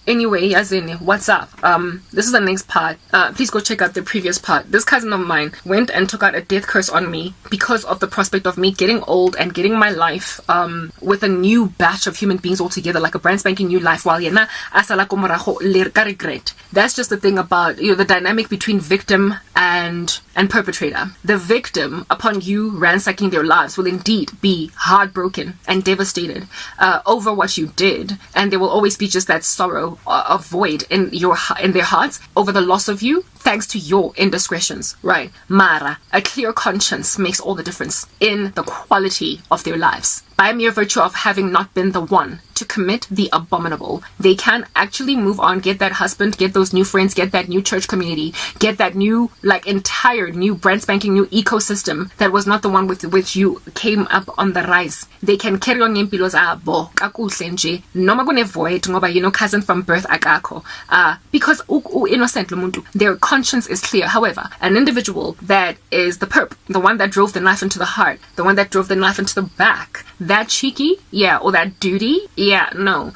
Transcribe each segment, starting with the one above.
Anyway, as in, what's up? This is the next part. Please go check out the previous part. This cousin of mine went and took out a death curse on me because of the prospect of me getting old and getting my life with a new batch of human beings altogether, like a brand spanking new life, while yena asala ko morago le ka regret. That's just the thing about, you know, the dynamic between victim and perpetrator. The victim, upon you ransacking their lives, will indeed be heartbroken and devastated over what you did, and there will always be just that sorrow, a void in their hearts over the loss of you, thanks to your indiscretions, right? Mara, a clear conscience makes all the difference in the quality of their lives. By mere virtue of having not been the one to commit the abominable, they can actually move on, get that husband, get those new friends, get that new church community, get that new, like, entire new brand spanking new ecosystem that was not the one with which you came up on the rise. They can carry on impilo zabo kakuhle nje noma kune void ngoba, you know, cousin from birth akakho, because innocent lumuntu, their conscience is clear. However, an individual that is the perp, the one that drove the knife into the heart, the one that drove the knife into the back, that cheeky, yeah, or that duty, yeah, no.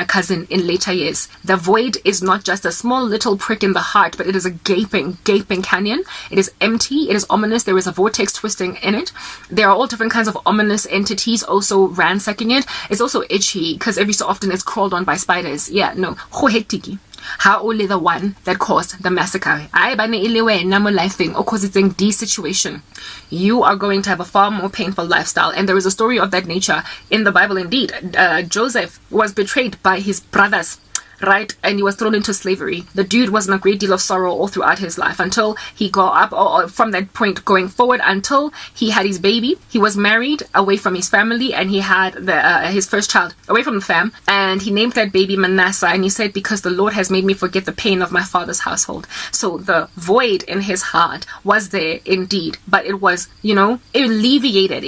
Cousin in later years. The void is not just a small little prick in the heart, but it is a gaping canyon. It is empty, it is ominous, there is a vortex twisting in it. There are all different kinds of ominous entities also ransacking it. It's also itchy, because every so often it's crawled on by spiders. Yeah, no. How only the one that caused the massacre. I bane iliwe namo life thing or causing this situation. You are going to have a far more painful lifestyle, and there is a story of that nature in the Bible indeed. Joseph was betrayed by his brothers, right? And he was thrown into slavery. The dude was in a great deal of sorrow all throughout his life until he got up, or from that point going forward, until he had his baby. He was married away from his family, and he had his first child away from the fam, and he named that baby Manasseh, and he said, because the Lord has made me forget the pain of my father's household. So the void in his heart was there indeed, but it was, you know, alleviated,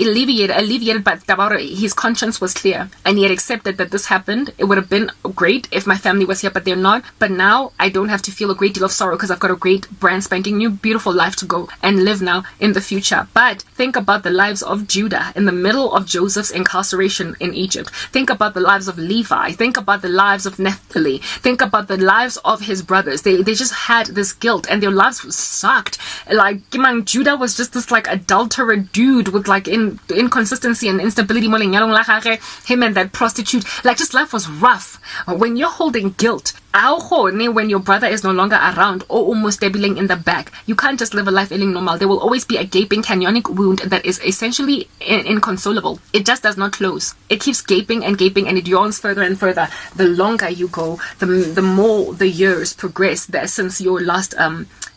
but his conscience was clear, and he had accepted that this happened. It would have been great if my family was here, but they're not. But now I don't have to feel a great deal of sorrow because I've got a great brand spanking new beautiful life to go and live now in the future. But think about the lives of Judah in the middle of Joseph's incarceration in Egypt. Think about the lives of Levi. Think about the lives of Naphtali. Think about the lives of his brothers. They just had this guilt, and their lives sucked. Like, Judah was just this like adulterer dude with like inconsistency and instability. Him and that prostitute, like, just life was rough. When you're holding guilt, when your brother is no longer around or almost stabbing in the back, you can't just live a life feeling normal. There will always be a gaping canyonic wound that is essentially inconsolable. It just does not close. It keeps gaping and gaping, and it yawns further and further. The longer you go, the more the years progress there since your last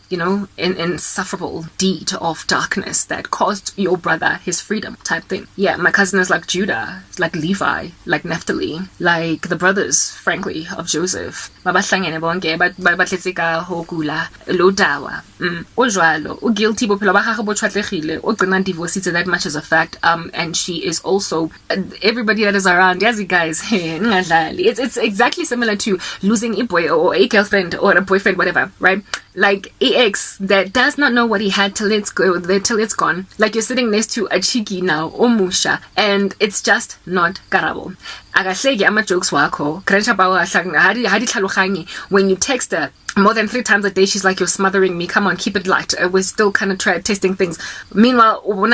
insufferable deed of darkness that caused your brother his freedom type thing. Yeah, my cousin is like Judah, like Levi, like Naphtali, like the brothers, frankly, of Joseph. Guilty, that much is a fact. And she is also everybody that is around. Yes, guys, it's exactly similar to losing a boy or a girlfriend or a boyfriend, whatever, right? Like ex that does not know what he had till it's gone. Like, you're sitting next to a cheeky now, Musha, and it's just not karabo. When you text her more than 3 times a day, she's like, you're smothering me, come on, keep it light. We're still kind of testing things. Meanwhile, when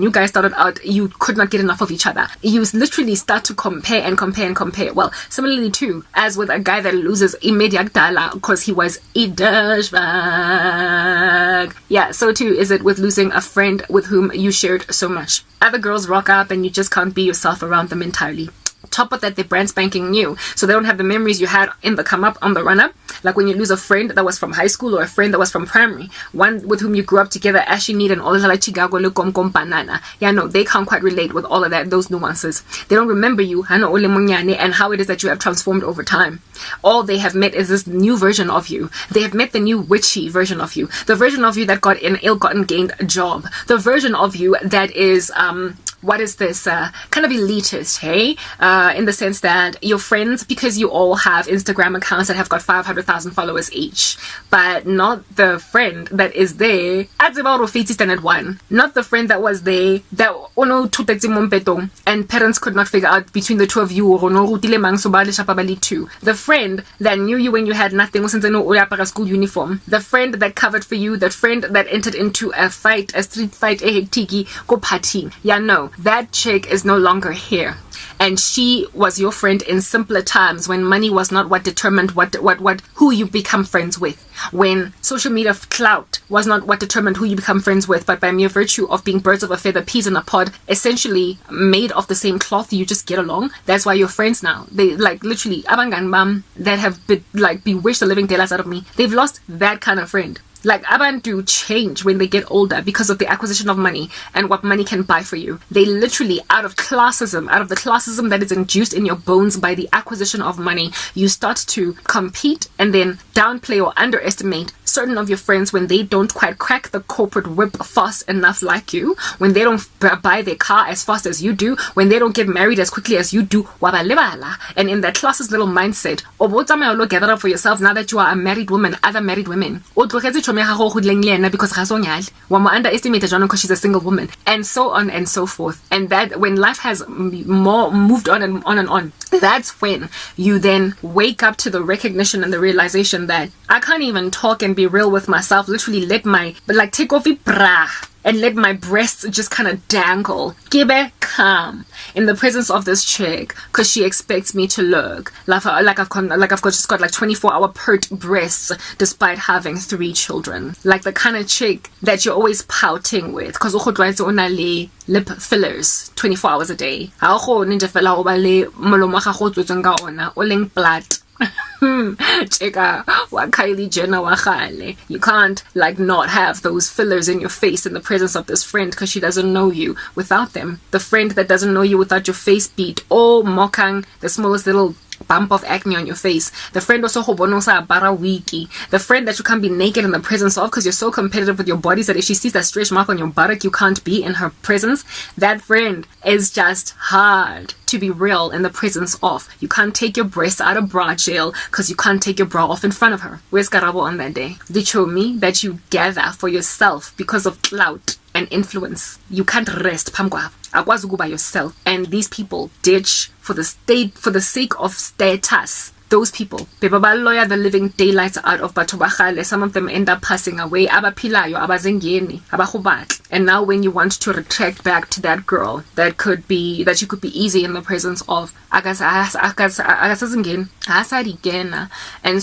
you guys started out, you could not get enough of each other. You literally start to compare and compare and compare. Well, similarly too, as with a guy that loses immediate dala because he was a douchebag. Yeah, so too is it with losing a friend with whom you shared so much. Other girls rock up and you just can't be yourself around them entirely. Top of that, they're brand spanking new, so they don't have the memories you had in the come up, on the run up. Like when you lose a friend that was from high school or a friend that was from primary, one with whom you grew up together, ashy need and all that, like chigago le kom banana. Yeah, no, they can't quite relate with all of that, those nuances. They don't remember you and how it is that you have transformed over time. All they have met is this new version of you. They have met the new witchy version of you, the version of you that got an ill-gotten gained job, the version of you that is what is this kind of elitist, hey, in the sense that your friends, because you all have Instagram accounts that have got 500,000 followers each, but not the friend that is there at about standard one, not the friend that was there that and parents could not figure out between the two of you, the friend that knew you when you had nothing, school uniform, the friend that covered for you, that friend that entered into a fight, a street fight, go partying. Yeah, no, that chick is no longer here. And she was your friend in simpler times, when money was not what determined who you become friends with, when social media clout was not what determined who you become friends with, but by mere virtue of being birds of a feather, peas in a pod, essentially made of the same cloth, you just get along. That's why you're friends now. They literally abangan bam that have bewitched the living daylights out of me. They've lost that kind of friend. Abantu change when they get older because of the acquisition of money and what money can buy for you. They literally, out of the classism that is induced in your bones by the acquisition of money, you start to compete and then downplay or underestimate certain of your friends when they don't quite crack the corporate whip fast enough like you, when they don't buy their car as fast as you do, when they don't get married as quickly as you do. And in that classist little mindset, gather up for yourself now that you are a married woman, other married women. Because underestimated because she's a single woman, and so on and so forth. And that when life has more moved on and on, that's when you then wake up to the recognition and the realization that I can't even talk and be real with myself. Literally let my take off the bra and let my breasts just kind of dangle. Gibe calm in the presence of this chick, because she expects me to look like I've just got 24-hour pert breasts despite having 3 children. Like the kind of chick that you're always pouting with, because lip fillers 24 hours a day. Cheka wa Kylie Jenner wa Khale. You can't not have those fillers in your face in the presence of this friend, because she doesn't know you without them. The friend that doesn't know you without your face beat, or mokang the smallest little bump of acne on your face. The friend also bara wiki. The friend that you can't be naked in the presence of because you're so competitive with your bodies that if she sees that stretch mark on your buttock, you can't be in her presence. That friend is just hard to be real in the presence of. You can't take your breasts out of bra jail because you can't take your bra off in front of her. Where's Karabo on that day? They show me that you gather for yourself because of clout and influence. You can't rest pamkwa akwazi by yourself, and these people ditch for the sake of status. Those people, Baloi, the living daylights out of Batubachale, some of them end up passing away. Abapilayo, abazengeni, abahubat. And now when you want to retract back to that girl that you could be easy in the presence of, and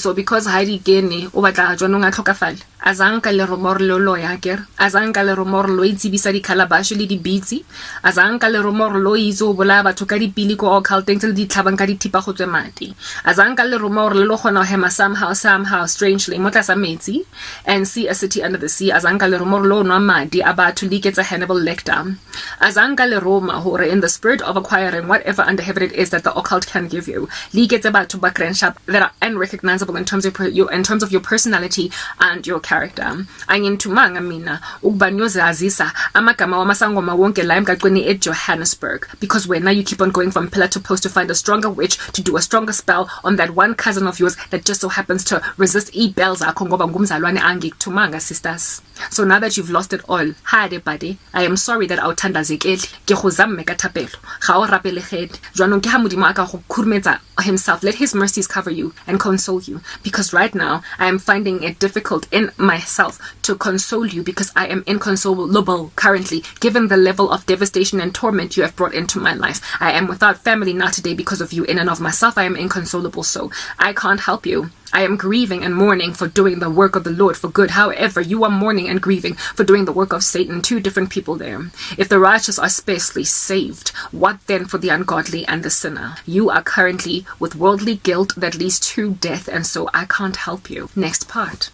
so because Harigeni, Obata Jonunga Tokafal, Azanka le rumor lo loyager, Azanka le rumor lo itzibisa di calabash li di bizi, Azanka le rumor lo izo bolaba tokari piliko or kaltentel di tabankari tipa hotemati, Azanka le rumor lo hono hema somehow strangely motasa mezi, and see a city under the sea, Azanka le rumor lo no madi about to leak a Hannibal Lecter, Azanka le Roma hore in the spirit of acquiring whatever under heaven it is that the occult can give you, leak about to bakrensha that are unrecognizable in terms of your personality and your character. Angintumanga mina ukubanyoza azisa amagama wamasangoma wonke la emgaqweni eJohannesburg, because when now you keep on going from pillar to post to find a stronger witch to do a stronger spell on that one cousin of yours that just so happens to resist e-bells akho ngoba ngumzalwane angikuthumanga, sisters. So now that you've lost it all, hade buddy, I am sorry that awuthandazekeli ke go zamme ka thapelo ga o rapelegedi jwanong ke ha modimo aka go khurmetsa himself. Let his mercies cover you and console you, because right now I am finding it difficult in myself to console you, because I am inconsolable currently given the level of devastation and torment you have brought into my life. I am without family now today because of you. In and of myself I am inconsolable, so I can't help you. I am grieving and mourning for doing the work of the Lord for good. However, you are mourning and grieving for doing the work of Satan. 2 different people there. If the righteous are scarcely saved, what then for the ungodly and the sinner? You are currently with worldly guilt that leads to death, and so I can't help you. Next part.